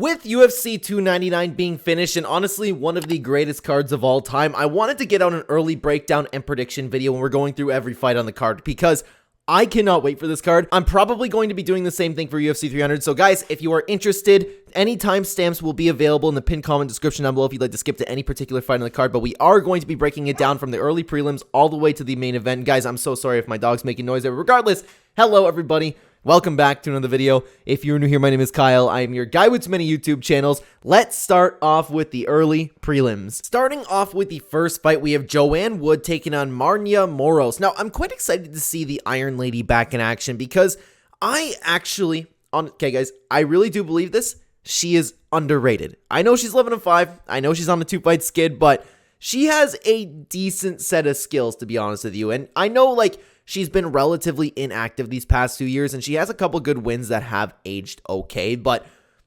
With UFC 299 being finished and honestly one of the greatest cards of all time, I wanted to get out an early breakdown and prediction video when we're going through every fight on the card because I cannot wait for this card. I'm probably going to be doing the same thing for UFC 300. So guys, if you are interested, any timestamps will be available in the pinned comment description down below if you'd like to skip to any particular fight on the card. But we are going to be breaking it down from the early prelims all the way to the main event. Guys, I'm so sorry if my dog's making noise there. Regardless, hello everybody. Welcome back to another video. If you're new here, my name is Kyle. I am your guy with many YouTube channels. Let's start off with the early prelims. Starting off with the first fight, we have Joanne Wood taking on Maryna Moroz. Now, I'm quite excited to see the Iron Lady back in action because okay guys, I really do believe this. She is underrated. I know she's 11-5. I know she's on the 2-fight skid, but she has a decent set of skills, to be honest with you. And I know, she's been relatively inactive these past 2 years, and she has a couple good wins that have aged okay, but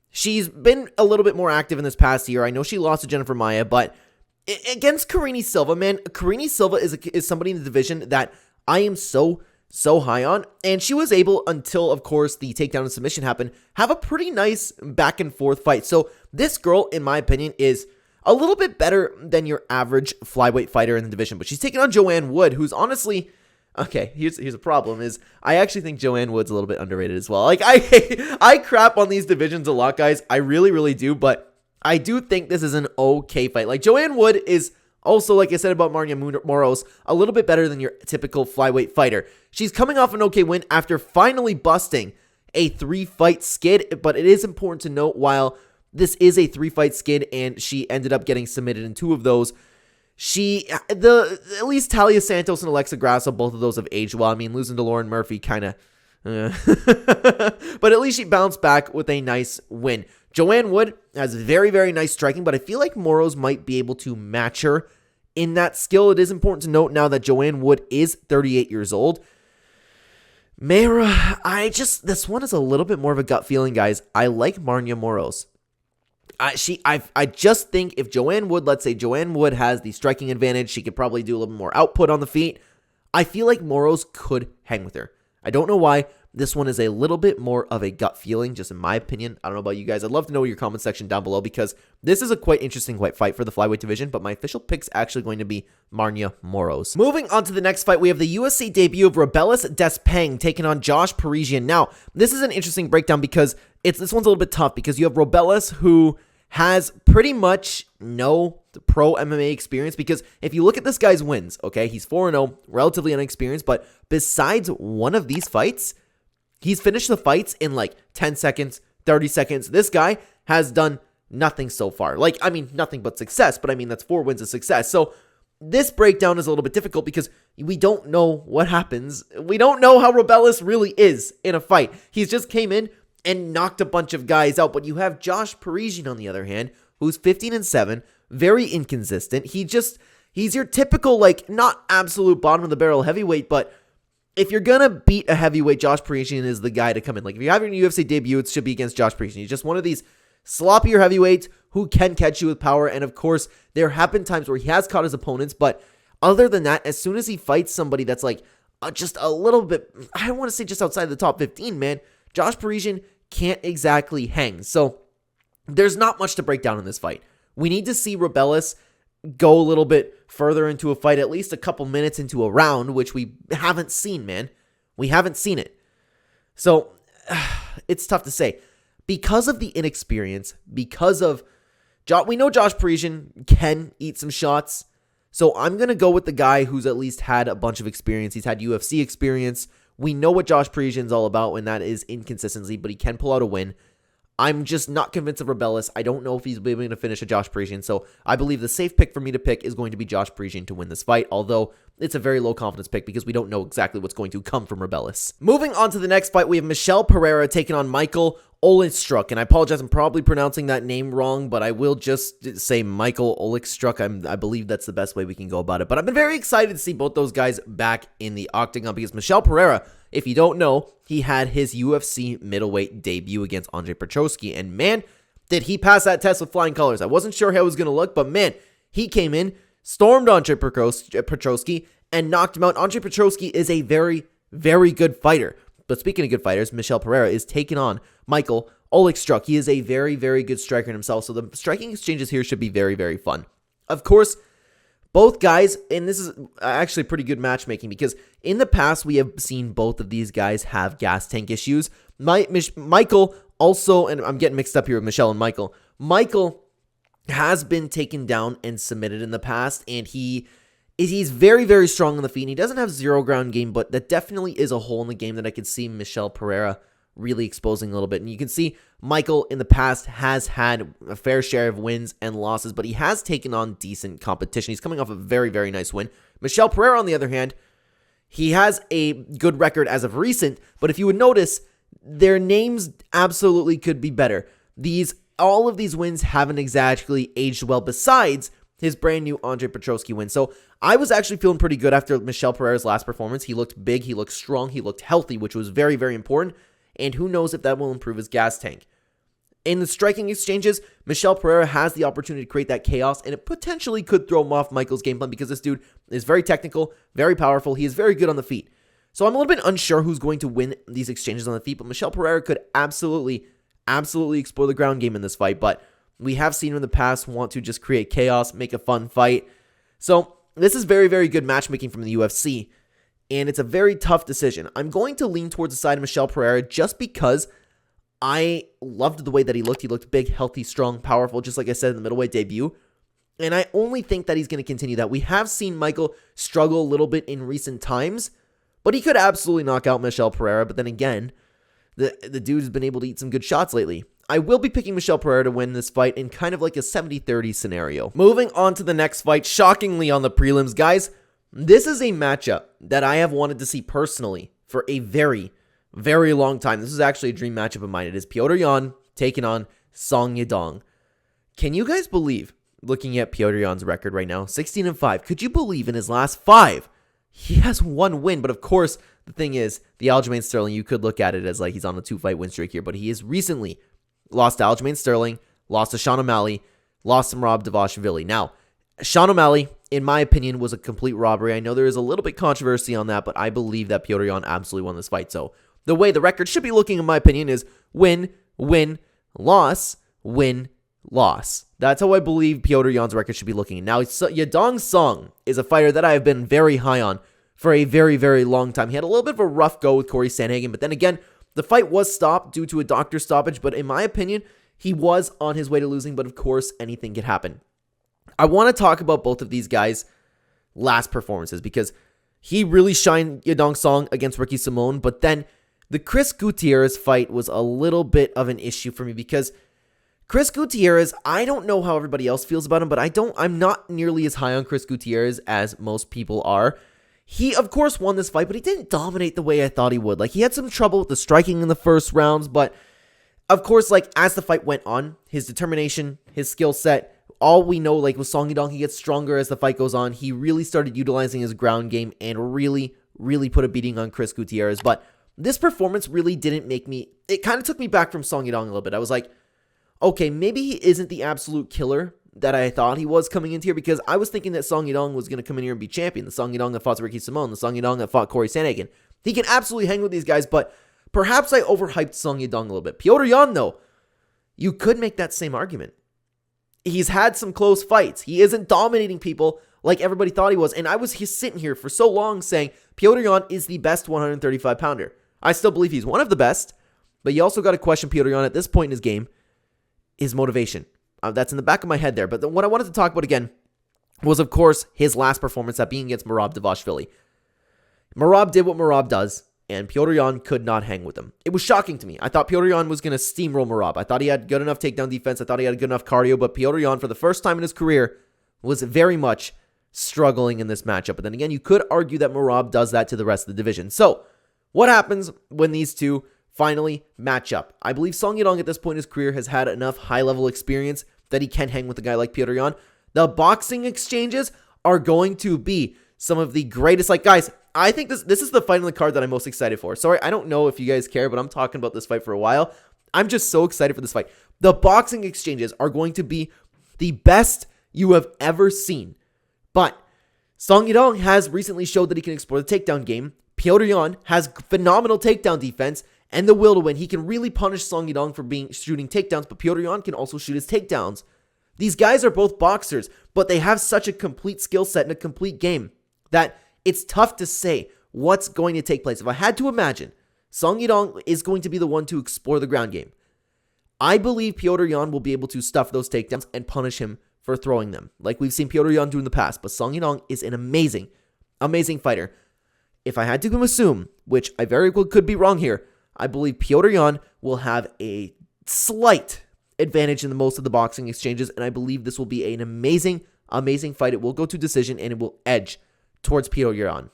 she's been a little bit more active in this past year. I know she lost to Jennifer Maia, but against Karine Silva, man, Karine Silva is somebody in the division that I am so high on, and she was able, until, of course, the takedown and submission happened, have a pretty nice back-and-forth fight. So this girl, in my opinion, is a little bit better than your average flyweight fighter in the division, but she's taking on Joanne Wood, who's honestly... Okay, here's a problem is I actually think Joanne Wood's a little bit underrated as well. I crap on these divisions a lot, guys. I really do, but I do think this is an okay fight. Joanne Wood is also, like I said about Maryna Moroz, a little bit better than your typical flyweight fighter. She's coming off an okay win after finally busting a 3-fight skid, but it is important to note while this is a 3-fight skid and she ended up getting submitted in 2 of those, at least Talia Santos and Alexa Grasso, both of those have aged well. I mean, losing to Lauren Murphy kind of, but at least she bounced back with a nice win. Joanne Wood has very nice striking, but I feel like Moroz might be able to match her in that skill. It is important to note now that Joanne Wood is 38 years old. Mayra, this one is a little bit more of a gut feeling, guys. I like Maryna Moroz. I just think if Joanne Wood, let's say Joanne Wood has the striking advantage, she could probably do a little more output on the feet. I feel like Moroz could hang with her. I don't know why. This one is a little bit more of a gut feeling, just in my opinion. I don't know about you guys. I'd love to know your comment section down below because this is a quite interesting fight for the flyweight division, but my official pick's actually going to be Maryna Moroz. Moving on to the next fight, we have the UFC debut of Robelis Despaigne taking on Josh Parisian. Now, this is an interesting breakdown because this one's a little bit tough because you have Robelis who has pretty much no pro MMA experience because if you look at this guy's wins, okay, he's 4-0, relatively inexperienced, but besides one of these fights, he's finished the fights in 10 seconds, 30 seconds. This guy has done nothing so far. Nothing but success, but that's 4 wins of success. So this breakdown is a little bit difficult because we don't know what happens. We don't know how Robelis really is in a fight. He's just came in and knocked a bunch of guys out. But you have Josh Parisian, on the other hand, who's 15-7, very inconsistent. He's your typical, not absolute bottom of the barrel heavyweight, but if you're going to beat a heavyweight, Josh Parisian is the guy to come in. If you have your UFC debut, it should be against Josh Parisian. He's just one of these sloppier heavyweights who can catch you with power. And of course, there have been times where he has caught his opponents, but other than that, as soon as he fights somebody that's just a little bit, I don't want to say just outside the top 15, man, Josh Parisian can't exactly hang. So there's not much to break down in this fight. We need to see Robelis go a little bit further into a fight, at least a couple minutes into a round, which we haven't seen, man. We haven't seen it. So it's tough to say. Because of the inexperience, we know Josh Parisian can eat some shots. So I'm going to go with the guy who's at least had a bunch of experience. He's had UFC experience. We know what Josh Parisian's all about, and that is inconsistency, but he can pull out a win. I'm just not convinced of Robelis. I don't know if he's able to finish a Josh Parisian, so I believe the safe pick for me to pick is going to be Josh Parisian to win this fight, although it's a very low confidence pick because we don't know exactly what's going to come from Robelis. Moving on to the next fight, we have Michel Pereira taking on Michal Oleksiejczuk, and I apologize, I'm probably pronouncing that name wrong, but I will just say Michal Oleksiejczuk. I believe that's the best way we can go about it, but I've been very excited to see both those guys back in the octagon because Michel Pereira, if you don't know, he had his UFC middleweight debut against Anjos Petroski, and man, did he pass that test with flying colors. I wasn't sure how it was going to look, but man, he came in, stormed Anjos Petroski, and knocked him out. Anjos Petroski is a very good fighter. But speaking of good fighters, Michel Pereira is taking on Michal Oleksiejczuk. He is a very, very good striker himself, so the striking exchanges here should be very, very fun. Of course, both guys, and this is actually pretty good matchmaking because in the past we have seen both of these guys have gas tank issues. Michael also, and I'm getting mixed up here with Michel and Michael. Michael has been taken down and submitted in the past, and he's very, very strong on the feet. And he doesn't have zero ground game, but that definitely is a hole in the game that I could see Michel Pereira really exposing a little bit. And you can see Michael in the past has had a fair share of wins and losses, but he has taken on decent competition. He's coming off a very, very nice win. Michel Pereira, on the other hand, he has a good record as of recent, but if you would notice, their names absolutely could be better. All of these wins haven't exactly aged well, besides his brand new Andre Petroski win. So I was actually feeling pretty good after Michel Pereira's last performance. He looked big, he looked strong, he looked healthy, which was very, very important. And who knows if that will improve his gas tank. In the striking exchanges, Michel Pereira has the opportunity to create that chaos, and it potentially could throw him off Michael's game plan because this dude is very technical, very powerful. He is very good on the feet. So I'm a little bit unsure who's going to win these exchanges on the feet, but Michel Pereira could absolutely explore the ground game in this fight. But we have seen him in the past want to just create chaos, make a fun fight. So this is very, very good matchmaking from the UFC. And it's a very tough decision. I'm going to lean towards the side of Michel Pereira just because I loved the way that he looked. He looked big, healthy, strong, powerful, just like I said in the middleweight debut. And I only think that he's going to continue that. We have seen Michael struggle a little bit in recent times, but he could absolutely knock out Michel Pereira. But then again, the dude has been able to eat some good shots lately. I will be picking Michel Pereira to win this fight in kind of like a 70-30 scenario. Moving on to the next fight, shockingly on the prelims, guys. This is a matchup that I have wanted to see personally for a very, very long time. This is actually a dream matchup of mine. It is Petr Yan taking on Song Yadong. Can you guys believe, looking at Petr Yan's record right now, 16-5, could you believe in his last 5, he has 1 win? But of course, the thing is, the Aljamain Sterling, you could look at it as like he's on a 2-fight win streak here, but he has recently lost to Aljamain Sterling, lost to Sean O'Malley, lost to Merab Dvalishvili. Now, Sean O'Malley, in my opinion, was a complete robbery. I know there is a little bit controversy on that, but I believe that Petr Yan absolutely won this fight. So the way the record should be looking, in my opinion, is win, win, loss, win, loss. That's how I believe Petr Yan's record should be looking. Now, Yadong Song is a fighter that I have been very high on for a very, very long time. He had a little bit of a rough go with Corey Sandhagen, but then again, the fight was stopped due to a doctor stoppage, but in my opinion, he was on his way to losing, but of course, anything could happen. I want to talk about both of these guys' last performances because he really shined Yadong Song against Ricky Simon, but then the Chris Gutierrez fight was a little bit of an issue for me because Chris Gutierrez, I don't know how everybody else feels about him, but I'm not nearly as high on Chris Gutierrez as most people are. He, of course, won this fight, but he didn't dominate the way I thought he would. Like, he had some trouble with the striking in the first rounds, but of course, like, as the fight went on, his determination, his skill set, all we know, like with Song Yadong, he gets stronger as the fight goes on. He really started utilizing his ground game and really put a beating on Chris Gutierrez. But this performance really didn't make me... It kind of took me back from Song Yadong a little bit. I was like, okay, maybe he isn't the absolute killer that I thought he was coming into here, because I was thinking that Song Yadong was going to come in here and be champion. The Song Yadong that fought Ricky Simon, the Song Yadong that fought Corey Sandhagen. He can absolutely hang with these guys, but perhaps I overhyped Song Yadong a little bit. Petr Yan, though, you could make that same argument. He's had some close fights. He isn't dominating people like everybody thought he was. And I was sitting here for so long saying Petr Yan is the best 135-pounder. I still believe he's one of the best, but you also got to question Petr Yan at this point in his game, his motivation. That's in the back of my head there. But what I wanted to talk about again was, of course, his last performance, that being against Merab Dvalishvili. Merab did what Merab does, and Petr Yan could not hang with him. It was shocking to me. I thought Petr Yan was going to steamroll Merab. I thought he had good enough takedown defense. I thought he had good enough cardio, but Petr Yan, for the first time in his career, was very much struggling in this matchup. But then again, you could argue that Merab does that to the rest of the division. So, what happens when these two finally match up? I believe Song Yadong at this point in his career has had enough high-level experience that he can hang with a guy like Petr Yan. The boxing exchanges are going to be some of the greatest. Like, guys, I think this is the fight on the card that I'm most excited for. Sorry, I don't know if you guys care, but I'm talking about this fight for a while. I'm just so excited for this fight. The boxing exchanges are going to be the best you have ever seen. But Song Yadong has recently showed that he can explore the takedown game. Petr Yan has phenomenal takedown defense. and the will to win. He can really punish Song Yadong for shooting takedowns, but Petr Yan can also shoot his takedowns. These guys are both boxers, but they have such a complete skill set and a complete game that it's tough to say what's going to take place. If I had to imagine, Song Yadong is going to be the one to explore the ground game. I believe Petr Yan will be able to stuff those takedowns and punish him for throwing them, like we've seen Petr Yan do in the past. But Song Yadong is an amazing fighter. If I had to assume, which I very well could be wrong here, I believe Petr Yan will have a slight advantage in most of the boxing exchanges, and I believe this will be an amazing fight. It will go to decision, and it will edge towards Petr Yan.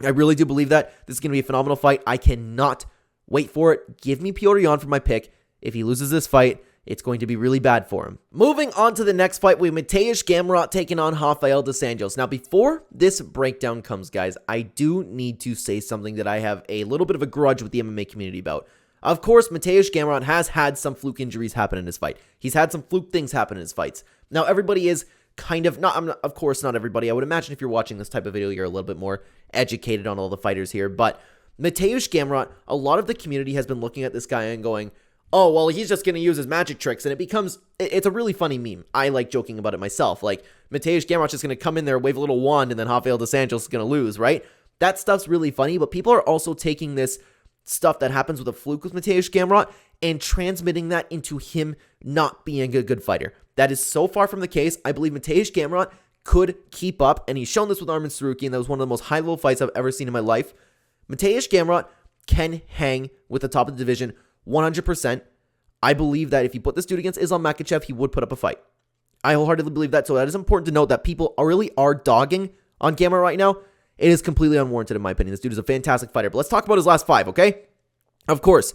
I really do believe that. This is going to be a phenomenal fight. I cannot wait for it. Give me Petr Yan for my pick. If he loses this fight, it's going to be really bad for him. Moving on to the next fight, we have Mateusz Gamrot taking on Rafael dos Anjos. Now, before this breakdown comes, guys, I do need to say something that I have a little bit of a grudge with the MMA community about. Of course, Mateusz Gamrot has had some fluke injuries happen in his fight. He's had some fluke things happen in his fights. Now, everybody is kind of, of course, not everybody. I would imagine if you're watching this type of video, you're a little bit more educated on all the fighters here. But Mateusz Gamrot, a lot of the community has been looking at this guy and going, oh, well, he's just going to use his magic tricks, and it's a really funny meme. I like joking about it myself. Like, Mateusz Gamrot's just going to come in there, wave a little wand, and then Rafael dos Anjos is going to lose, right? That stuff's really funny, but people are also taking this stuff that happens with a fluke with Mateusz Gamrot and transmitting that into him not being a good fighter. That is so far from the case. I believe Mateusz Gamrot could keep up, and he's shown this with Arman Tsarukyan. That was one of the most high-level fights I've ever seen in my life. Mateusz Gamrot can hang with the top of the division 100%. I believe that if you put this dude against Islam Makhachev, he would put up a fight. I wholeheartedly believe that. So that is important to note that people really are dogging on Gamrot right now. It is completely unwarranted in my opinion. This dude is a fantastic fighter. But let's talk about his last 5, okay? Of course,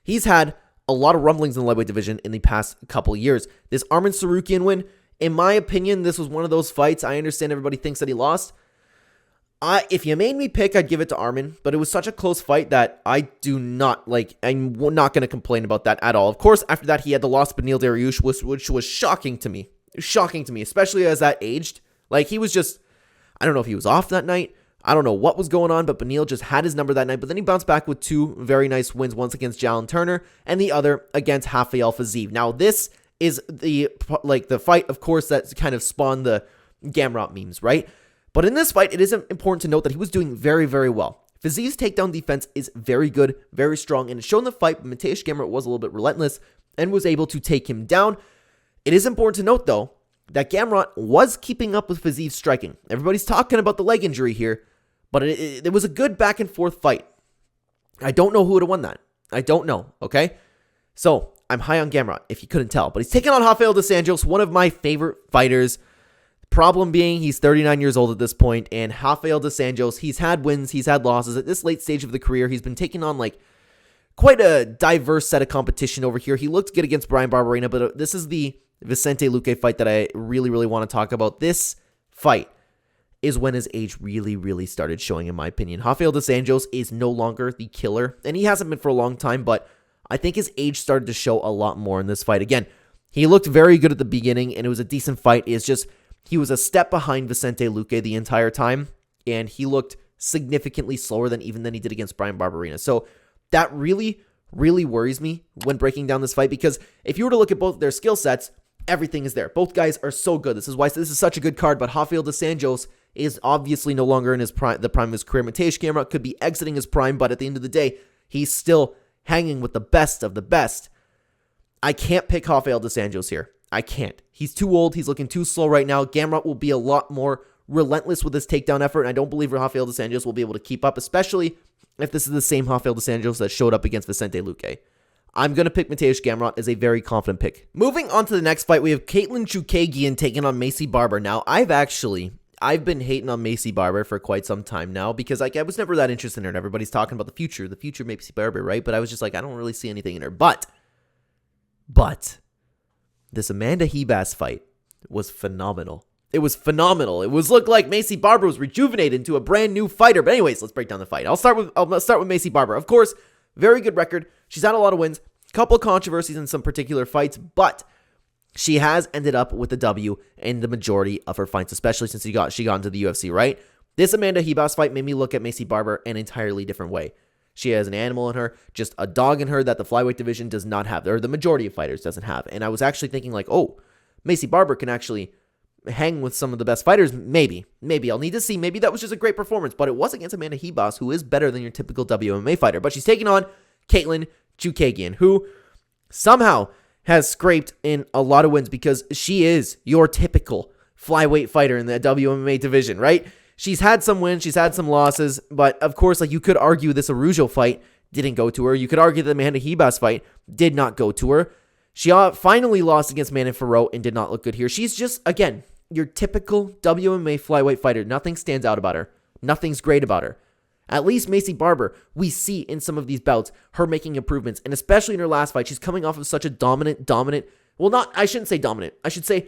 he's had a lot of rumblings in the lightweight division in the past couple years. This Arman Tsarukyan win, in my opinion, this was one of those fights. I understand everybody thinks that he lost. If you made me pick, I'd give it to Arman, but it was such a close fight that I do not like. I'm not going to complain about that at all. Of course, after that, he had the loss of Beneil Dariush, which was shocking to me. Shocking to me, especially as that aged. Like, he was just, I don't know if he was off that night. I don't know what was going on, but Beneil just had his number that night. But then he bounced back with 2 very nice wins, once against Jalen Turner and the other against Rafael Fiziev. Now, this is the fight, of course, that kind of spawned the Gamrot memes, right? But in this fight, it is important to note that he was doing very, very well. Fiziev's takedown defense is very good, very strong, and it showed in the fight, but Mateusz Gamrot was a little bit relentless and was able to take him down. It is important to note, though, that Gamrot was keeping up with Fiziev's striking. Everybody's talking about the leg injury here, but it was a good back-and-forth fight. I don't know who would have won that. I don't know, okay? So, I'm high on Gamrot, if you couldn't tell. But he's taking on Rafael dos Anjos, one of my favorite fighters. Problem being, he's 39 years old at this point, and Rafael dos Anjos, he's had wins, he's had losses. At this late stage of the career, he's been taking on, quite a diverse set of competition over here. He looked good against Bryan Barberena, but this is the Vicente Luque fight that I really, really want to talk about. This fight is when his age really, really started showing, in my opinion. Rafael dos Anjos is no longer the killer, and he hasn't been for a long time, but I think his age started to show a lot more in this fight. Again, he looked very good at the beginning, and it was a decent fight. It's just, he was a step behind Vicente Luque the entire time, and he looked significantly slower than he did against Bryan Barberena. So that really, really worries me when breaking down this fight, because if you were to look at both their skill sets, everything is there. Both guys are so good. This is why this is such a good card, but Rafael dos Anjos is obviously no longer in the prime of his career. Mateusz Gamrot could be exiting his prime, but at the end of the day, he's still hanging with the best of the best. I can't pick Rafael dos Anjos here. I can't. He's too old. He's looking too slow right now. Gamrot will be a lot more relentless with his takedown effort, and I don't believe Rafael dos Anjos will be able to keep up, especially if this is the same Rafael dos Anjos that showed up against Vicente Luque. I'm going to pick Mateusz Gamrot as a very confident pick. Moving on to the next fight, we have Katlyn Chookagian taking on Maycee Barber. Now, I've been hating on Maycee Barber for quite some time now, because I was never that interested in her, and everybody's talking about the future Maycee Barber, right? But I was just like, I don't really see anything in her. But this Amanda Hebas fight was phenomenal. It was phenomenal. It looked like Maycee Barber was rejuvenated into a brand new fighter. But anyways, let's break down the fight. I'll start with Maycee Barber. Of course, very good record. She's had a lot of wins, couple controversies in some particular fights, but she has ended up with the W in the majority of her fights, especially since she got into the UFC, right? This Amanda Hebas fight made me look at Maycee Barber an entirely different way. She has an animal in her, just a dog in her that the flyweight division does not have, or the majority of fighters doesn't have. And I was actually thinking like, oh, Maycee Barber can actually hang with some of the best fighters. Maybe. I'll need to see. Maybe that was just a great performance, but it was against Amanda Ribas, who is better than your typical WMA fighter. But she's taking on Katlyn Chookagian, who somehow has scraped in a lot of wins because she is your typical flyweight fighter in the WMA division, right? She's had some wins, she's had some losses, but of course, like you could argue this Araujo fight didn't go to her. You could argue the Amanda Ribas fight did not go to her. She finally lost against Manon Fiorot and did not look good here. She's just, again, your typical WMA flyweight fighter. Nothing stands out about her. Nothing's great about her. At least Maycee Barber, we see in some of these bouts her making improvements, and especially in her last fight, she's coming off of such a dominant, well, I shouldn't say dominant, I should say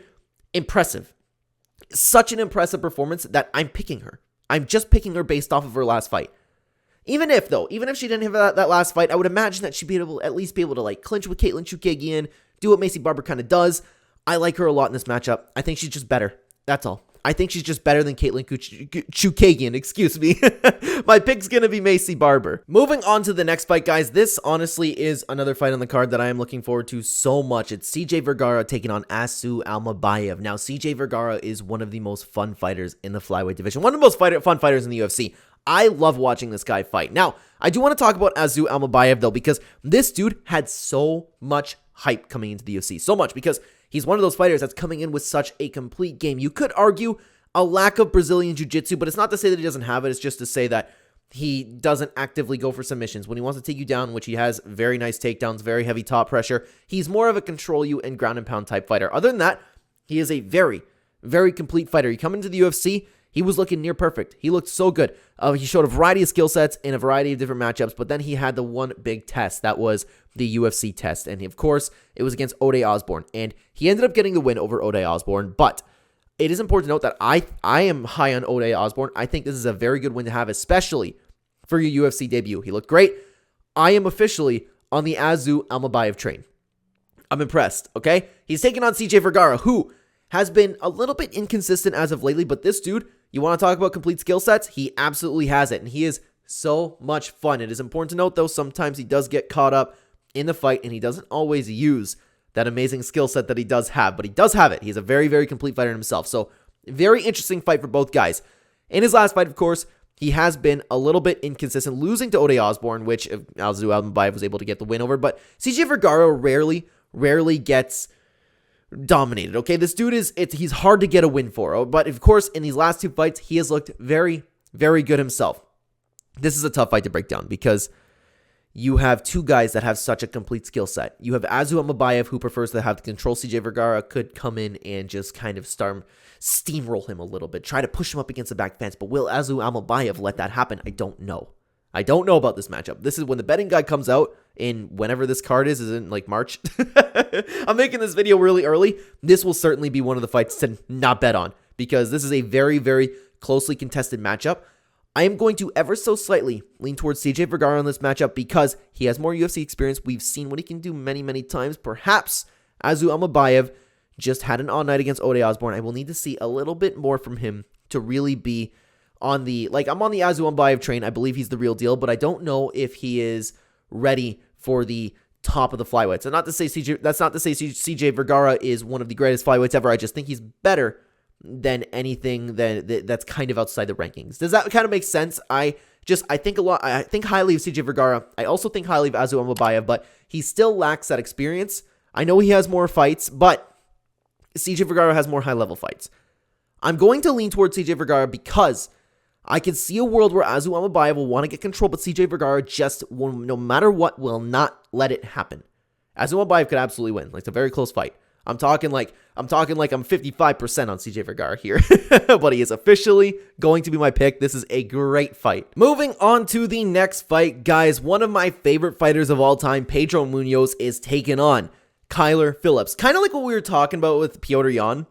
impressive. Such an impressive performance that I'm picking her. I'm just picking her based off of her last fight. Even if she didn't have that last fight, I would imagine that she'd at least be able to like clinch with Katlyn Chookagian, do what Maycee Barber kind of does. I like her a lot in this matchup. I think she's just better. That's all. I think she's just better than Katlyn Chookagian, excuse me. My pick's going to be Maycee Barber. Moving on to the next fight, guys. This honestly is another fight on the card that I am looking forward to so much. It's CJ Vergara taking on Asu Almabayev. Now, CJ Vergara is one of the most fun fighters in the flyweight division. One of the most fun fighters in the UFC. I love watching this guy fight. Now, I do want to talk about Asu Almabayev, though, because this dude had so much hype coming into the UFC. So much, because he's one of those fighters that's coming in with such a complete game. You could argue a lack of Brazilian jiu-jitsu, but it's not to say that he doesn't have it. It's just to say that he doesn't actively go for submissions. When he wants to take you down, which he has very nice takedowns, very heavy top pressure, he's more of a control you and ground and pound type fighter. Other than that, he is a very, very complete fighter. He come into the UFC, he was looking near perfect. He looked so good. He showed a variety of skill sets in a variety of different matchups, but then he had the one big test. That was the UFC test. And of course, it was against Ode Osbourne. And he ended up getting the win over Ode Osbourne. But it is important to note that I am high on Ode Osbourne. I think this is a very good win to have, especially for your UFC debut. He looked great. I am officially on the Asu Almabayev train. I'm impressed, okay? He's taking on CJ Vergara, who has been a little bit inconsistent as of lately, but this dude, you want to talk about complete skill sets? He absolutely has it, and he is so much fun. It is important to note, though, sometimes he does get caught up in the fight, and he doesn't always use that amazing skill set that he does have, but he does have it. He's a very, very complete fighter himself, so very interesting fight for both guys. In his last fight, of course, he has been a little bit inconsistent, losing to Ode Osbourne, which Asu Almabayev was able to get the win over, but CJ Vergara rarely gets dominated, okay? This dude he's hard to get a win for, but of course, in these last two fights, he has looked very, very good himself. This is a tough fight to break down because you have two guys that have such a complete skill set. You have Asu Almabayev, who prefers to have the control. CJ Vergara could come in and just kind of steamroll him a little bit, try to push him up against the back fence, but will Asu Almabayev let that happen? I don't know. I don't know about this matchup. This is when the betting guide comes out in whenever this card is in like March. I'm making this video really early. This will certainly be one of the fights to not bet on because this is a very, very closely contested matchup. I am going to ever so slightly lean towards CJ Vergara in this matchup because he has more UFC experience. We've seen what he can do many, many times. Perhaps Asu Almabayev just had an on night against Ode Osbourne. I will need to see a little bit more from him to really be on the, I'm on the Asu Almabayev train. I believe he's the real deal, but I don't know if he is ready for the top of the flyweights. So that's not to say CJ Vergara is one of the greatest flyweights ever. I just think he's better than anything that's kind of outside the rankings. Does that kind of make sense? I think highly of CJ Vergara. I also think highly of Asu Almabayev, but he still lacks that experience. I know he has more fights, but CJ Vergara has more high-level fights. I'm going to lean towards CJ Vergara because I can see a world where Asu Almabayev will want to get control, but CJ Vergara just, no matter what, will not let it happen. Asu Almabayev could absolutely win. It's a very close fight. I'm talking like I'm 55% on CJ Vergara here, but he is officially going to be my pick. This is a great fight. Moving on to the next fight, guys. One of my favorite fighters of all time, Pedro Munhoz, is taking on Kyler Phillips. Kind of like what we were talking about with Petr Yan.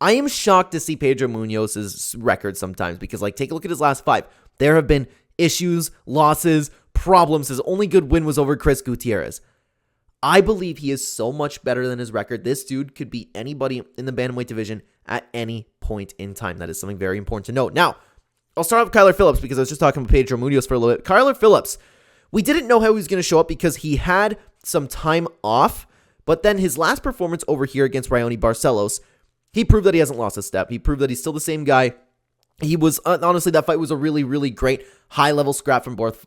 I am shocked to see Pedro Munhoz's record sometimes because, take a look at his last five. There have been issues, losses, problems. His only good win was over Chris Gutierrez. I believe he is so much better than his record. This dude could beat anybody in the bantamweight division at any point in time. That is something very important to note. Now, I'll start off with Kyler Phillips because I was just talking about Pedro Munhoz for a little bit. Kyler Phillips We didn't know how he was going to show up because he had some time off, but then his last performance over here against Raoni Barcelos, he proved that he hasn't lost a step. He proved that he's still the same guy. He was, honestly, that fight was a really, really great high-level scrap from both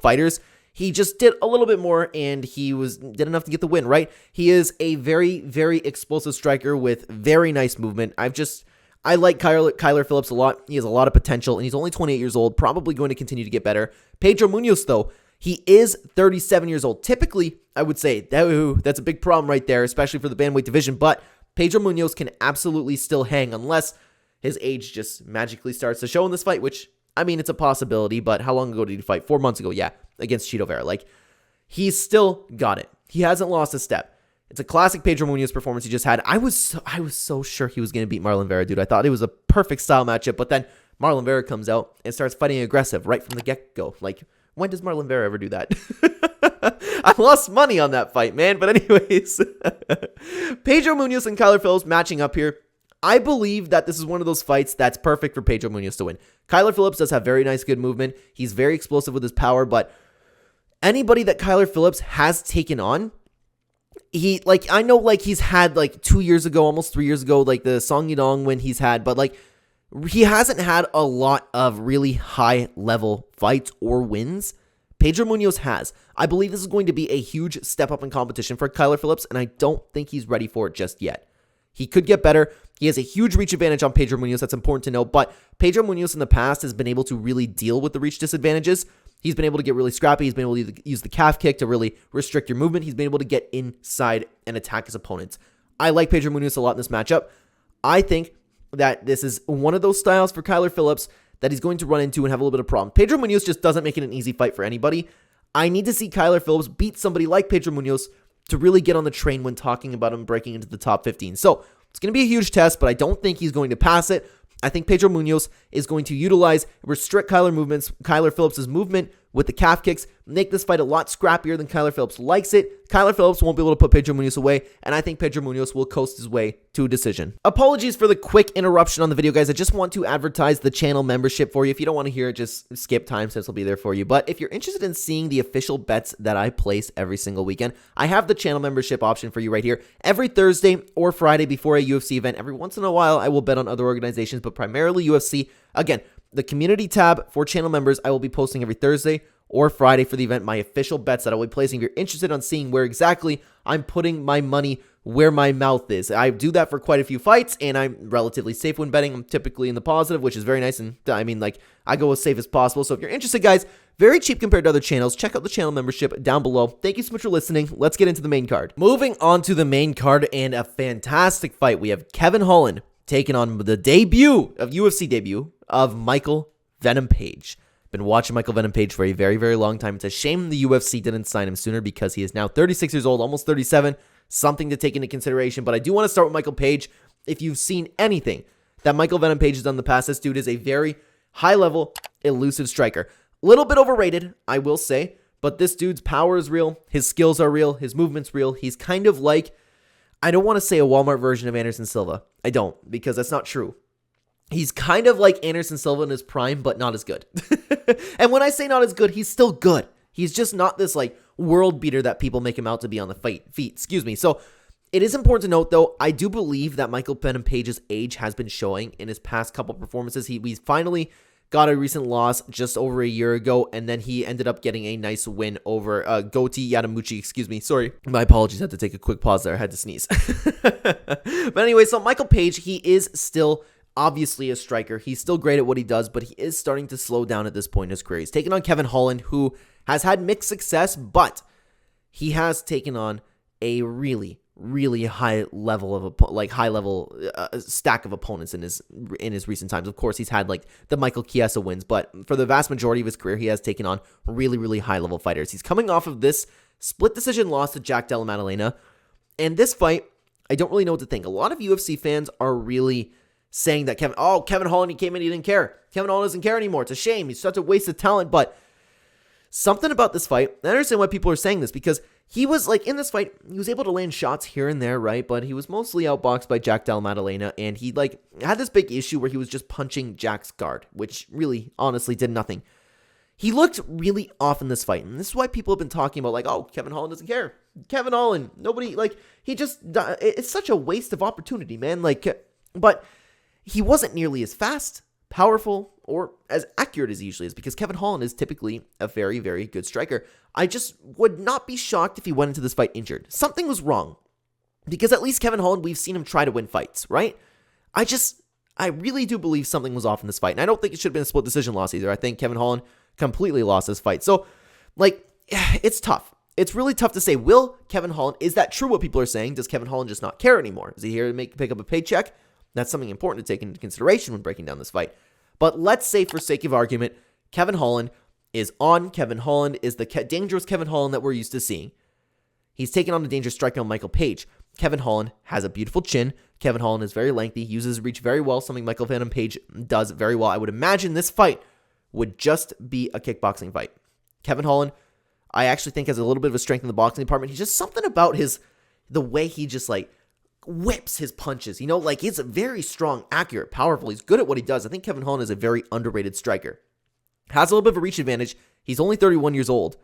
fighters. He just did a little bit more, and he did enough to get the win, right? He is a very, very explosive striker with very nice movement. I like Kyler Phillips a lot. He has a lot of potential, and he's only 28 years old, probably going to continue to get better. Pedro Munoz, though, he is 37 years old. Typically, I would say that's a big problem right there, especially for the bantamweight division, but Pedro Munoz can absolutely still hang unless his age just magically starts to show in this fight, which, I mean, it's a possibility, but how long ago did he fight? 4 months ago, yeah, against Vera. Like, he's still got it. He hasn't lost a step. It's a classic Pedro Munoz performance he just had. I was so sure he was going to beat Marlon Vera, dude. I thought it was a perfect style matchup, but then Marlon Vera comes out and starts fighting aggressive right from the get-go. Like, when does Marlon Vera ever do that? I lost money on that fight, man. But anyways, Pedro Munoz and Kyler Phillips matching up here. I believe that this is one of those fights that's perfect for Pedro Munoz to win. Kyler Phillips does have very nice, good movement. He's very explosive with his power, but anybody that Kyler Phillips has taken on, I know he's had 2 years ago, almost 3 years ago, like the Song Yadong win he's had, but he hasn't had a lot of really high level fights or wins. Pedro Munoz has. I believe this is going to be a huge step up in competition for Kyler Phillips, and I don't think he's ready for it just yet. He could get better. He has a huge reach advantage on Pedro Munoz. That's important to know. But Pedro Munoz in the past has been able to really deal with the reach disadvantages. He's been able to get really scrappy. He's been able to use the calf kick to really restrict your movement. He's been able to get inside and attack his opponents. I like Pedro Munoz a lot in this matchup. I think that this is one of those styles for Kyler Phillips that he's going to run into and have a little bit of problem. Pedro Munoz just doesn't make it an easy fight for anybody. I need to see Kyler Phillips beat somebody like Pedro Munoz to really get on the train when talking about him breaking into the top 15. So it's going to be a huge test, but I don't think he's going to pass it. I think Pedro Munoz is going to restrict Kyler Phillips' movement with the calf kicks, make this fight a lot scrappier than Kyler Phillips likes it. Kyler Phillips won't be able to put Pedro Munoz away, and I think Pedro Munoz will coast his way to a decision. Apologies for the quick interruption on the video, guys. I just want to advertise the channel membership for you. If you don't want to hear it, just skip time since it'll be there for you. But if you're interested in seeing the official bets that I place every single weekend, I have the channel membership option for you right here. Every Thursday or Friday before a UFC event, every once in a while, I will bet on other organizations, but primarily UFC. Again, the community tab for channel members, I will be posting every Thursday or Friday for the event, my official bets that I will be placing. If you're interested on seeing where exactly I'm putting my money where my mouth is. I do that for quite a few fights, and I'm relatively safe when betting. I'm typically in the positive, which is very nice, and I go as safe as possible. So if you're interested, guys, very cheap compared to other channels. Check out the channel membership down below. Thank you so much for listening. Let's get into the main card. Moving on to the main card, and a fantastic fight. We have Kevin Holland taking on the UFC debut of Michael Venom Page. Been watching Michael Venom Page for a very, very long time. It's a shame the UFC didn't sign him sooner because he is now 36 years old, almost 37. Something to take into consideration. But I do want to start with Michael Page. If you've seen anything that Michael Venom Page has done in the past, this dude is a very high-level, elusive striker. A little bit overrated, I will say, but this dude's power is real. His skills are real. His movement's real. He's kind of like, I don't want to say a Walmart version of Anderson Silva. I don't, because that's not true. He's kind of like Anderson Silva in his prime, but not as good. And when I say not as good, he's still good. He's just not this world beater that people make him out to be on the feet. So it is important to note, though, I do believe that Michael Venom Page's age has been showing in his past couple performances. We finally got a recent loss just over a year ago, and then he ended up getting a nice win over Gauthier. Sorry. My apologies. I had to take a quick pause there. I had to sneeze. But anyway, so Michael Page, he is still obviously a striker. He's still great at what he does, but he is starting to slow down at this point in his career. He's taken on Kevin Holland, who has had mixed success, but he has taken on a really, really high level of stack of opponents in his recent times. Of course, he's had the Michael Chiesa wins, but for the vast majority of his career, he has taken on really, really high level fighters. He's coming off of this split decision loss to Jack Della Maddalena, and this fight, I don't really know what to think. A lot of UFC fans are really saying that Kevin Holland, he came in, he didn't care. Kevin Holland doesn't care anymore. It's a shame. He's such a waste of talent. But something about this fight, I understand why people are saying this, because he was in this fight, he was able to land shots here and there, right? But he was mostly outboxed by Jack Della Maddalena, and he had this big issue where he was just punching Jack's guard, which really, honestly, did nothing. He looked really off in this fight, and this is why people have been talking about, like, oh, Kevin Holland doesn't care. Kevin Holland, nobody, like, it's such a waste of opportunity, man. Like, but he wasn't nearly as fast, powerful, or as accurate as he usually is, because Kevin Holland is typically a very, very good striker. I just would not be shocked if he went into this fight injured. Something was wrong, because at least Kevin Holland, we've seen him try to win fights, right? I really do believe something was off in this fight, and I don't think it should have been a split decision loss either. I think Kevin Holland completely lost this fight. So, like, it's tough. It's really tough to say, will Kevin Holland, is that true what people are saying? Does Kevin Holland just not care anymore? Is he here to pick up a paycheck? That's something important to take into consideration when breaking down this fight. But let's say, for sake of argument, Kevin Holland is on. Kevin Holland is the dangerous Kevin Holland that we're used to seeing. He's taking on the dangerous striker on Michael Page. Kevin Holland has a beautiful chin. Kevin Holland is very lengthy, uses his reach very well, something Michael Venom Page does very well. I would imagine this fight would just be a kickboxing fight. Kevin Holland, I actually think, has a little bit of a strength in the boxing department. He's just something about the way he just, like, whips his punches. You know, like, he's very strong, accurate, powerful. He's good at what he does. I think Kevin Holland is a very underrated striker. Has a little bit of a reach advantage. He's only 31 years old.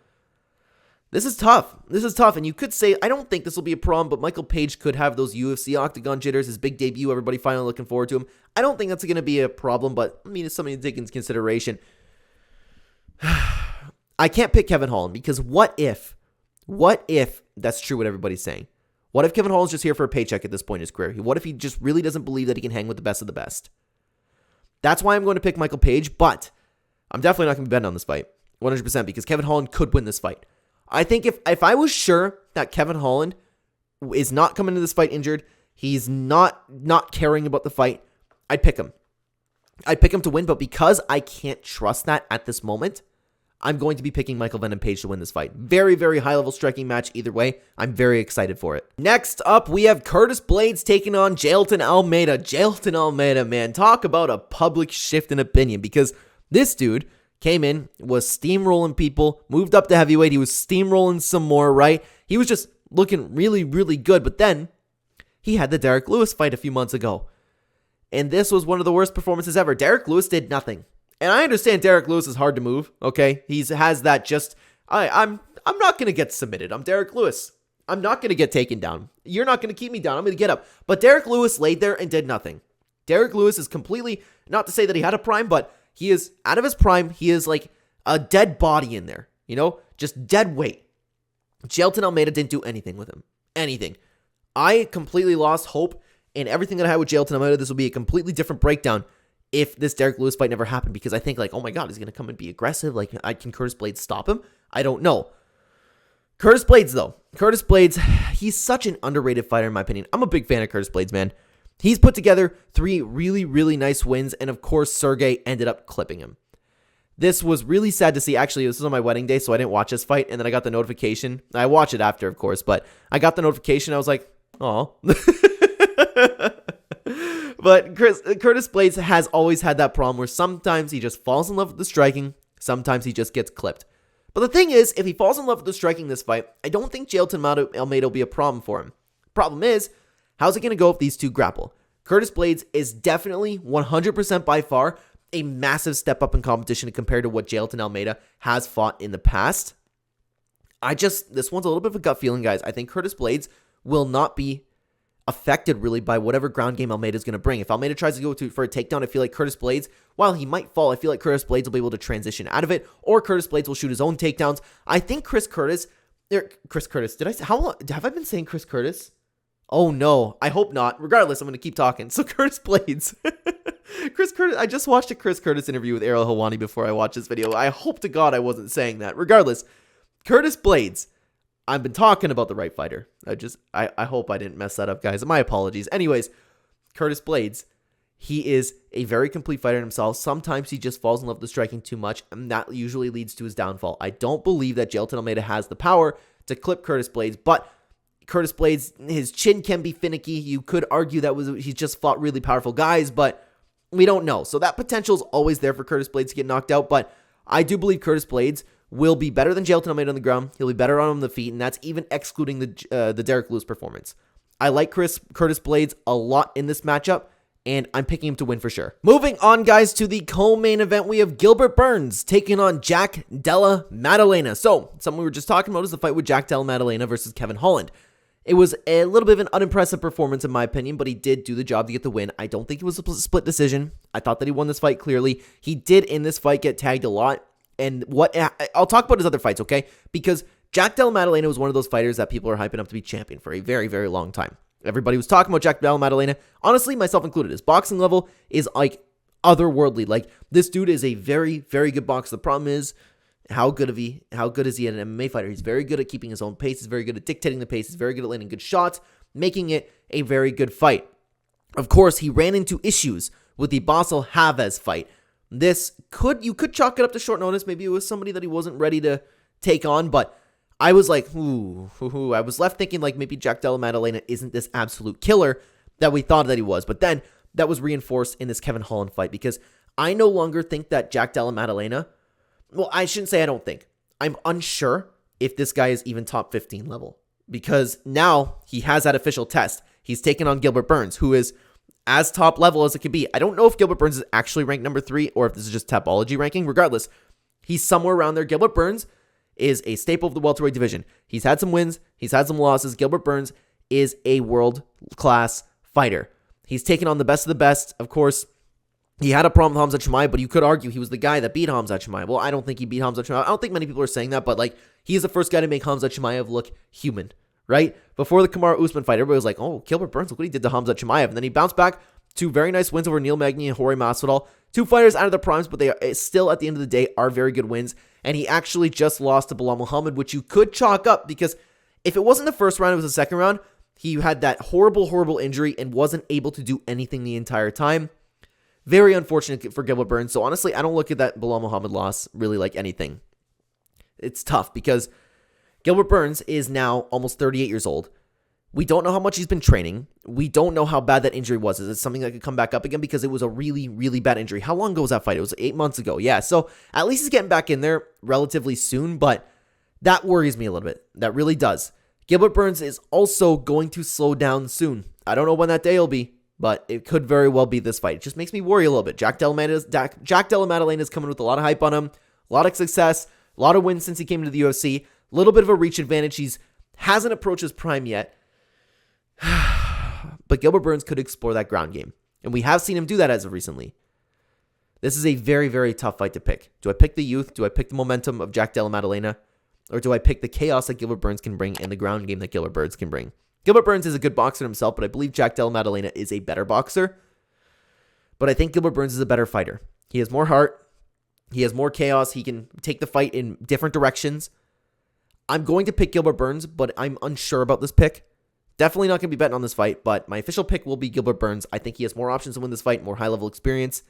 This is tough. And you could say, I don't think this will be a problem, but Michael Page could have those UFC Octagon jitters, his big debut, everybody finally looking forward to him. I don't think that's going to be a problem, but I mean, it's something to take into consideration. I can't pick Kevin Holland, because what if that's true what everybody's saying? What if Kevin Holland's just here for a paycheck at this point in his career? What if he just really doesn't believe that he can hang with the best of the best? That's why I'm going to pick Michael Page, but I'm definitely not going to be betting on this fight, 100%, because Kevin Holland could win this fight. I think if I was sure that Kevin Holland is not coming into this fight injured, he's not caring about the fight, I'd pick him. I'd pick him to win, but because I can't trust that at this moment, I'm going to be picking Michael Venom Page to win this fight. Very, very high-level striking match either way. I'm very excited for it. Next up, we have Curtis Blaydes taking on Jailton Almeida. Jailton Almeida, man, talk about a public shift in opinion, because this dude came in, was steamrolling people, moved up to heavyweight. He was steamrolling some more, right? He was just looking really, really good. But then he had the Derek Lewis fight a few months ago. And this was one of the worst performances ever. Derek Lewis did nothing. And I understand Derek Lewis is hard to move, okay? He has that just, I'm not going to get submitted. I'm Derek Lewis. I'm not going to get taken down. You're not going to keep me down. I'm going to get up. But Derek Lewis laid there and did nothing. Derek Lewis is completely, not to say that he had a prime, but he is out of his prime. He is like a dead body in there, you know, just dead weight. Jailton Almeida didn't do anything with him. Anything. I completely lost hope in everything that I had with Jailton Almeida. This will be a completely different breakdown if this Derek Lewis fight never happened, because I think, like, oh my God, he's going to come and be aggressive. Like, can Curtis Blaydes stop him? I don't know. Curtis Blaydes, though. Curtis Blaydes, he's such an underrated fighter, in my opinion. I'm a big fan of Curtis Blaydes, man. He's put together 3 really, really nice wins, and of course, Sergey ended up clipping him. This was really sad to see. Actually, this was on my wedding day, so I didn't watch this fight, and then I got the notification. I watched it after, of course, but I got the notification. I was like, oh. But Curtis Blaydes has always had that problem where sometimes he just falls in love with the striking, sometimes he just gets clipped. But the thing is, if he falls in love with the striking this fight, I don't think Jailton Almeida will be a problem for him. Problem is, how's it going to go if these two grapple? Curtis Blaydes is definitely 100% by far a massive step up in competition compared to what Jailton Almeida has fought in the past. This one's a little bit of a gut feeling, guys. I think Curtis Blaydes will not be affected really by whatever ground game Almeida is going to bring. If Almeida tries to go for a takedown, I feel like Curtis Blaydes, while he might fall, I feel like Curtis Blaydes will be able to transition out of it, or Curtis Blaydes will shoot his own takedowns. I think Chris Curtis, have I been saying Chris Curtis? Oh no, I hope not. Regardless, I'm going to keep talking. So Curtis Blaydes. Chris Curtis, I just watched a Chris Curtis interview with Ariel Helwani before I watched this video. I hope to God I wasn't saying that. Regardless, Curtis Blaydes. I've been talking about the right fighter. I hope I didn't mess that up, guys. My apologies. Anyways, Curtis Blaydes, he is a very complete fighter himself. Sometimes he just falls in love with the striking too much, and that usually leads to his downfall. I don't believe that Jailton Almeida has the power to clip Curtis Blaydes, but Curtis Blaydes, his chin can be finicky. You could argue he's just fought really powerful guys, but we don't know. So that potential is always there for Curtis Blaydes to get knocked out, but I do believe Curtis Blaydes will be better than Jailton Almeida on the ground. He'll be better on the feet, and that's even excluding the Derek Lewis performance. I like Curtis Blaydes a lot in this matchup, and I'm picking him to win for sure. Moving on, guys, to the co-main event, we have Gilbert Burns taking on Jack Della Maddalena. So, something we were just talking about is the fight with Jack Della Maddalena versus Kevin Holland. It was a little bit of an unimpressive performance in my opinion, but he did do the job to get the win. I don't think it was a split decision. I thought that he won this fight clearly. He did in this fight get tagged a lot, and I'll talk about his other fights, okay? Because Jack Della Maddalena was one of those fighters that people are hyping up to be champion for a very, very long time. Everybody was talking about Jack Della Maddalena. Honestly, myself included. His boxing level is like otherworldly. Like, this dude is a very, very good boxer. The problem is, how good is he an MMA fighter? He's very good at keeping his own pace. He's very good at dictating the pace. He's very good at landing good shots, making it a very good fight. Of course, he ran into issues with the Basel Havez fight. You could chalk it up to short notice. Maybe it was somebody that he wasn't ready to take on, but I was like, I was left thinking like maybe Jack Della Maddalena isn't this absolute killer that we thought that he was. But then that was reinforced in this Kevin Holland fight, because I no longer think that Jack Della Maddalena, well, I shouldn't say I don't think. I'm unsure if this guy is even top 15 level, because now he has that official test. He's taken on Gilbert Burns, who is as top level as it can be. I don't know if Gilbert Burns is actually ranked number 3 or if this is just Tapology ranking. Regardless, he's somewhere around there. Gilbert Burns is a staple of the welterweight division. He's had some wins. He's had some losses. Gilbert Burns is a world-class fighter. He's taken on the best of the best. Of course, he had a problem with Khamzat Chimaev, but you could argue he was the guy that beat Khamzat Chimaev. Well, I don't think he beat Khamzat Chimaev. I don't think many people are saying that, but like, he's the first guy to make Khamzat Chimaev look human, right? Before the Kamaru Usman fight, everybody was like, oh, Gilbert Burns, look what he did to Khamzat Chimaev. And then he bounced back 2 very nice wins over Neil Magny and Jorge Masvidal. 2 fighters out of their primes, but they are still, at the end of the day, are very good wins. And he actually just lost to Bilal Muhammad, which you could chalk up, because if it wasn't the first round, it was the second round. He had that horrible, horrible injury and wasn't able to do anything the entire time. Very unfortunate for Gilbert Burns. So honestly, I don't look at that Bilal Muhammad loss really like anything. It's tough because Gilbert Burns is now almost 38 years old. We don't know how much he's been training. We don't know how bad that injury was. Is it something that could come back up again? Because it was a really, really bad injury. How long ago was that fight? It was 8 months ago. Yeah, so at least he's getting back in there relatively soon, but that worries me a little bit. That really does. Gilbert Burns is also going to slow down soon. I don't know when that day will be, but it could very well be this fight. It just makes me worry a little bit. Jack Della Maddalena is coming with a lot of hype on him, a lot of success, a lot of wins since he came into the UFC, a little bit of a reach advantage. He hasn't approached his prime yet. But Gilbert Burns could explore that ground game, and we have seen him do that as of recently. This is a very, very tough fight to pick. Do I pick the youth? Do I pick the momentum of Jack Della Maddalena? Or do I pick the chaos that Gilbert Burns can bring and the ground game that Gilbert Burns can bring? Gilbert Burns is a good boxer himself, but I believe Jack Della Maddalena is a better boxer. But I think Gilbert Burns is a better fighter. He has more heart. He has more chaos. He can take the fight in different directions. I'm going to pick Gilbert Burns, but I'm unsure about this pick. Definitely not going to be betting on this fight, but my official pick will be Gilbert Burns. I think he has more options to win this fight, more high-level experience.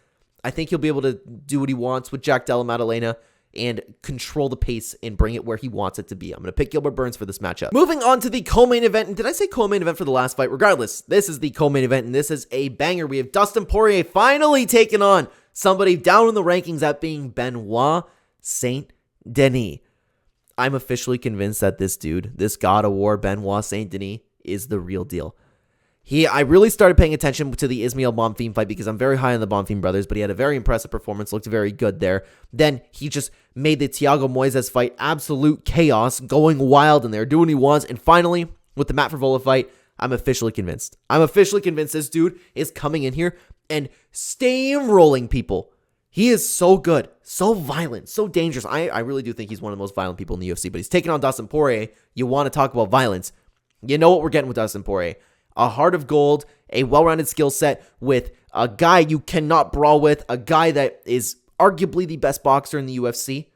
I think he'll be able to do what he wants with Jack Della Maddalena and control the pace and bring it where he wants it to be. I'm going to pick Gilbert Burns for this matchup. Moving on to the co-main event. And did I say co-main event for the last fight? Regardless, this is the co-main event, and this is a banger. We have Dustin Poirier finally taking on somebody down in the rankings, that being Benoit Saint Denis. I'm officially convinced that this dude, this god of war, Benoit Saint Denis, is the real deal. I really started paying attention to the Ismail Bonfim fight because I'm very high on the Bonfim brothers, but he had a very impressive performance, looked very good there. Then he just made the Thiago Moises fight absolute chaos, going wild in there, doing what he wants. And finally, with the Matt Frevola fight, I'm officially convinced. I'm officially convinced this dude is coming in here and steamrolling people. He is so good, so violent, so dangerous. I really do think he's one of the most violent people in the UFC, but he's taking on Dustin Poirier. You want to talk about violence? You know what we're getting with Dustin Poirier. A heart of gold, a well-rounded skill set with a guy you cannot brawl with, a guy that is arguably the best boxer in the UFC.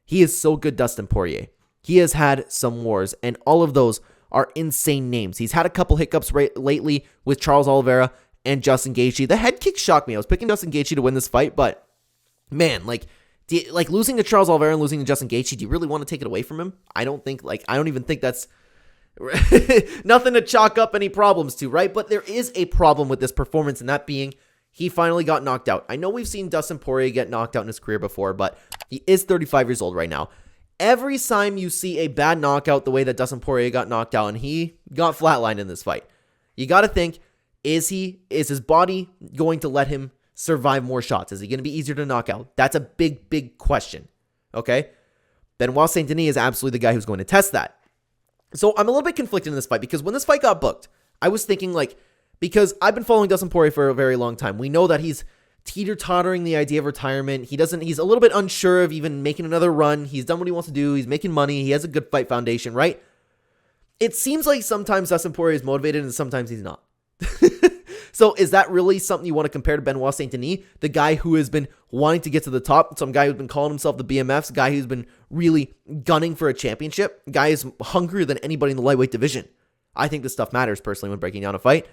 He is so good, Dustin Poirier. He has had some wars, and all of those are insane names. He's had a couple hiccups lately with Charles Oliveira and Justin Gaethje. The head kick shocked me. I was picking Justin Gaethje to win this fight, but man, losing to Charles Oliveira and losing to Justin Gaethje, do you really want to take it away from him? I don't even think that's nothing to chalk up any problems to, right? But there is a problem with this performance, and that being he finally got knocked out. I know we've seen Dustin Poirier get knocked out in his career before, but he is 35 years old right now. Every time you see a bad knockout the way that Dustin Poirier got knocked out, and he got flatlined in this fight, you got to think Is his body going to let him survive more shots? Is he going to be easier to knock out? That's a big, big question. Okay? Benoit Saint Denis is absolutely the guy who's going to test that. So I'm a little bit conflicted in this fight because when this fight got booked, I was thinking because I've been following Dustin Poirier for a very long time. We know that he's teeter-tottering the idea of retirement. He's a little bit unsure of even making another run. He's done what he wants to do. He's making money. He has a good fight foundation, right? It seems like sometimes Dustin Poirier is motivated and sometimes he's not. So is that really something you want to compare to Benoit Saint Denis, the guy who has been wanting to get to the top, some guy who's been calling himself the BMFs, guy who's been really gunning for a championship, guy who's hungrier than anybody in the lightweight division? I think this stuff matters personally when breaking down a fight.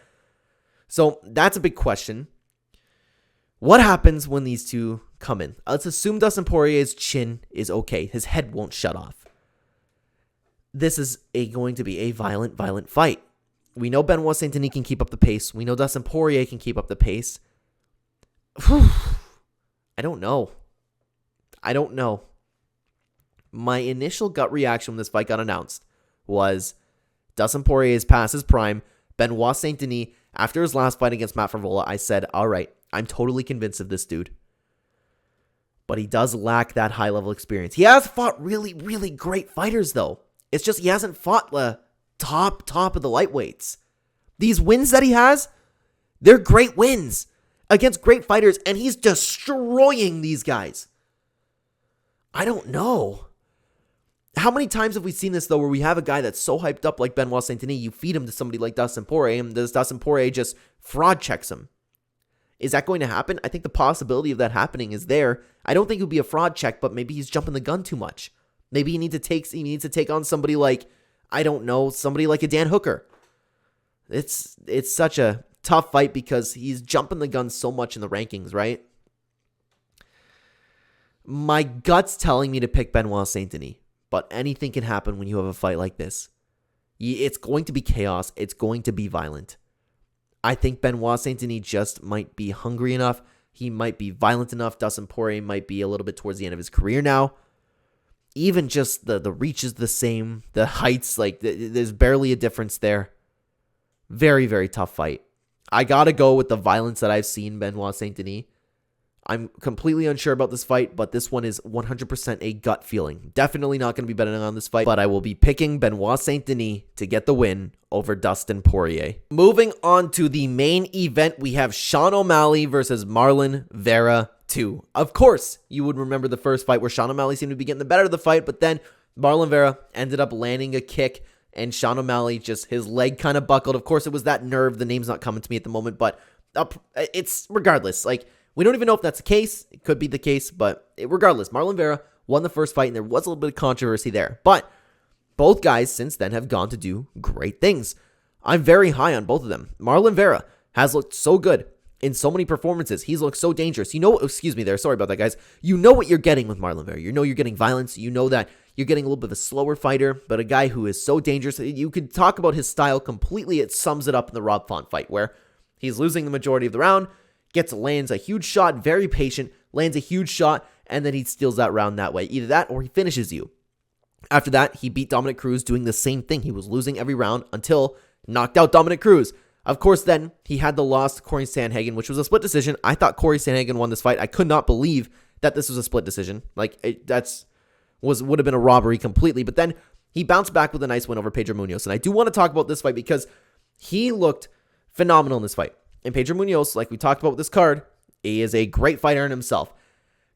So that's a big question. What happens when these two come in? Let's assume Dustin Poirier's chin is okay. His head won't shut off. This is going to be a violent fight. We know Benoit Saint Denis can keep up the pace. We know Dustin Poirier can keep up the pace. Whew. I don't know. My initial gut reaction when this fight got announced was Dustin Poirier is past his prime. Benoit Saint Denis, after his last fight against Matt Frevola, I said, all right, I'm totally convinced of this dude. But he does lack that high-level experience. He has fought really, really great fighters, though. It's just he hasn't fought the top of the lightweights. These wins that he has, they're great wins against great fighters, and he's destroying these guys. I don't know. How many times have we seen this, though, where we have a guy that's so hyped up like Benoit Saint Denis, you feed him to somebody like Dustin Poirier, and this Dustin Poirier just fraud checks him? Is that going to happen? I think the possibility of that happening is there. I don't think it would be a fraud check, but maybe he's jumping the gun too much. Maybe he needs to take on somebody like, I don't know, somebody like a Dan Hooker. It's such a tough fight because he's jumping the gun so much in the rankings, right? My gut's telling me to pick Benoit Saint Denis, but anything can happen when you have a fight like this. It's going to be chaos. It's going to be violent. I think Benoit Saint Denis just might be hungry enough. He might be violent enough. Dustin Poirier might be a little bit towards the end of his career now. Even just the reach is the same. The heights, there's barely a difference there. Very, very tough fight. I got to go with the violence that I've seen Benoit Saint Denis. I'm completely unsure about this fight, but this one is 100% a gut feeling. Definitely not going to be betting on this fight, but I will be picking Benoit Saint Denis to get the win over Dustin Poirier. Moving on to the main event, we have Sean O'Malley versus Marlon Vera 2. Of course, you would remember the first fight where Sean O'Malley seemed to be getting the better of the fight, but then Marlon Vera ended up landing a kick, and Sean O'Malley his leg kind of buckled. Of course, it was that nerve. The name's not coming to me at the moment, but it's regardless. We don't even know if that's the case. It could be the case, but regardless, Marlon Vera won the first fight, and there was a little bit of controversy there. But both guys since then have gone to do great things. I'm very high on both of them. Marlon Vera has looked so good in so many performances. He's looked so dangerous. Sorry about that, guys. You know what you're getting with Marlon Vera. You know you're getting violence. You know that you're getting a little bit of a slower fighter, but a guy who is so dangerous. You could talk about his style completely. It sums it up in the Rob Font fight, where he's losing the majority of the round, lands a huge shot, very patient, lands a huge shot, and then he steals that round that way. Either that or he finishes you. After that, he beat Dominic Cruz doing the same thing. He was losing every round until knocked out Dominic Cruz. Of course, then he had the loss to Corey Sandhagen, which was a split decision. I thought Corey Sandhagen won this fight. I could not believe that this was a split decision. Would have been a robbery completely. But then he bounced back with a nice win over Pedro Munoz. And I do want to talk about this fight because he looked phenomenal in this fight. And Pedro Munoz, like we talked about with this card, he is a great fighter in himself.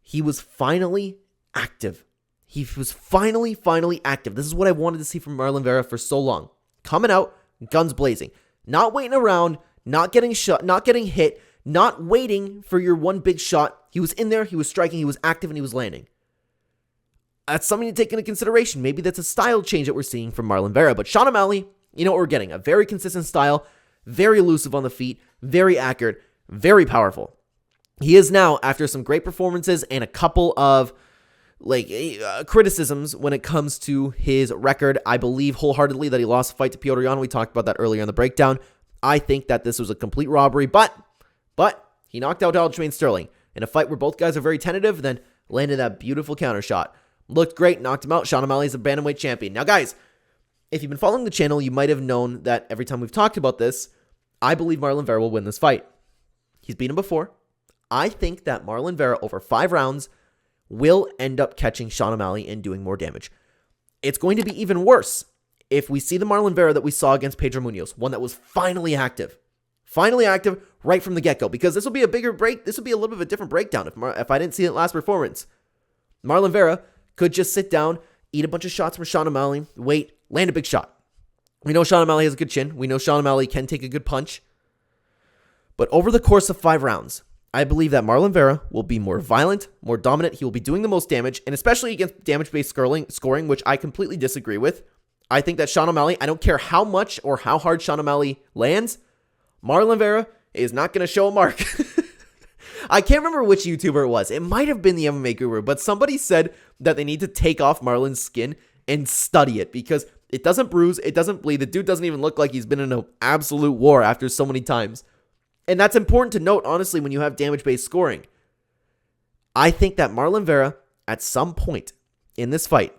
He was finally active. He was finally active. This is what I wanted to see from Marlon Vera for so long. Coming out, guns blazing. Not waiting around, not getting shot, not getting hit, not waiting for your one big shot. He was in there, he was striking, he was active, and he was landing. That's something to take into consideration. Maybe that's a style change that we're seeing from Marlon Vera. But Sean O'Malley, you know what we're getting. A very consistent style, very elusive on the feet, very accurate, very powerful. He is now, after some great performances and a couple of criticisms when it comes to his record, I believe wholeheartedly that he lost a fight to Petr Yan. We talked about that earlier in the breakdown. I think that this was a complete robbery, but he knocked out Aljamain Sterling in a fight where both guys are very tentative, then landed that beautiful counter shot. Looked great, knocked him out. Sean O'Malley's a bantamweight champion. Now, guys, if you've been following the channel, you might have known that every time we've talked about this, I believe Marlon Vera will win this fight. He's beaten him before. I think that Marlon Vera, over 5 rounds, will end up catching Sean O'Malley and doing more damage. It's going to be even worse if we see the Marlon Vera that we saw against Pedro Munoz, one that was finally active right from the get-go, because this will be a bigger break. This will be a little bit of a different breakdown if I didn't see it last performance. Marlon Vera could just sit down, eat a bunch of shots from Sean O'Malley, wait, land a big shot. We know Sean O'Malley has a good chin. We know Sean O'Malley can take a good punch. But over the course of 5 rounds, I believe that Marlon Vera will be more violent, more dominant. He will be doing the most damage, and especially against damage-based scoring, which I completely disagree with. I think that Sean O'Malley, I don't care how much or how hard Sean O'Malley lands, Marlon Vera is not going to show a mark. I can't remember which YouTuber it was. It might have been the MMA Guru, but somebody said that they need to take off Marlon's skin and study it because it doesn't bruise, it doesn't bleed. The dude doesn't even look like he's been in an absolute war after so many times. And that's important to note, honestly, when you have damage-based scoring. I think that Marlon Vera, at some point in this fight,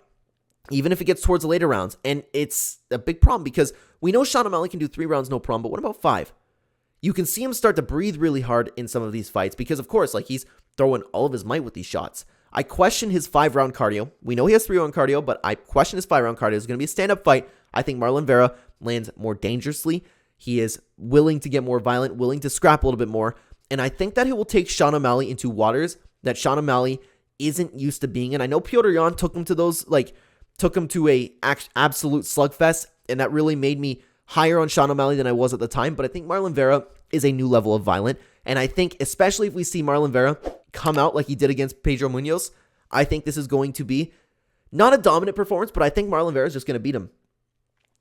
even if it gets towards the later rounds, and it's a big problem because we know Sean O'Malley can do 3 rounds, no problem, but what about 5? You can see him start to breathe really hard in some of these fights because, of course, like he's throwing all of his might with these shots. I question his 5-round cardio. We know he has 3-round cardio, but I question his 5-round cardio. It's going to be a stand-up fight. I think Marlon Vera lands more dangerously. He is willing to get more violent, willing to scrap a little bit more. And I think that he will take Sean O'Malley into waters that Sean O'Malley isn't used to being in. I know Petr Yan took him to those, took him to a absolute slugfest, and that really made me higher on Sean O'Malley than I was at the time. But I think Marlon Vera is a new level of violent. And I think, especially if we see Marlon Vera come out like he did against Pedro Munoz, I think this is going to be not a dominant performance, but I think Marlon Vera is just going to beat him.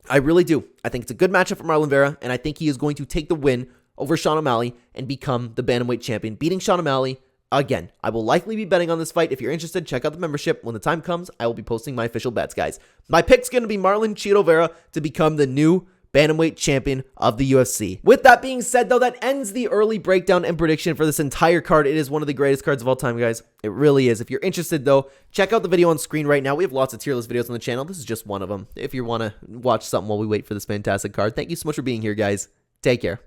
I really do. I think it's a good matchup for Marlon Vera, and I think he is going to take the win over Sean O'Malley and become the bantamweight champion, beating Sean O'Malley again. I will likely be betting on this fight. If you're interested, check out the membership. When the time comes, I will be posting my official bets, guys. My pick's going to be Marlon Cheeto Vera to become the new bantamweight champion of the UFC. With that being said, though, that ends the early breakdown and prediction for this entire card. It is one of the greatest cards of all time, guys. It really is. If you're interested, though, check out the video on screen right now. We have lots of tier list videos on the channel. This is just one of them. If you want to watch something while we wait for this fantastic card. Thank you so much for being here, guys. Take care.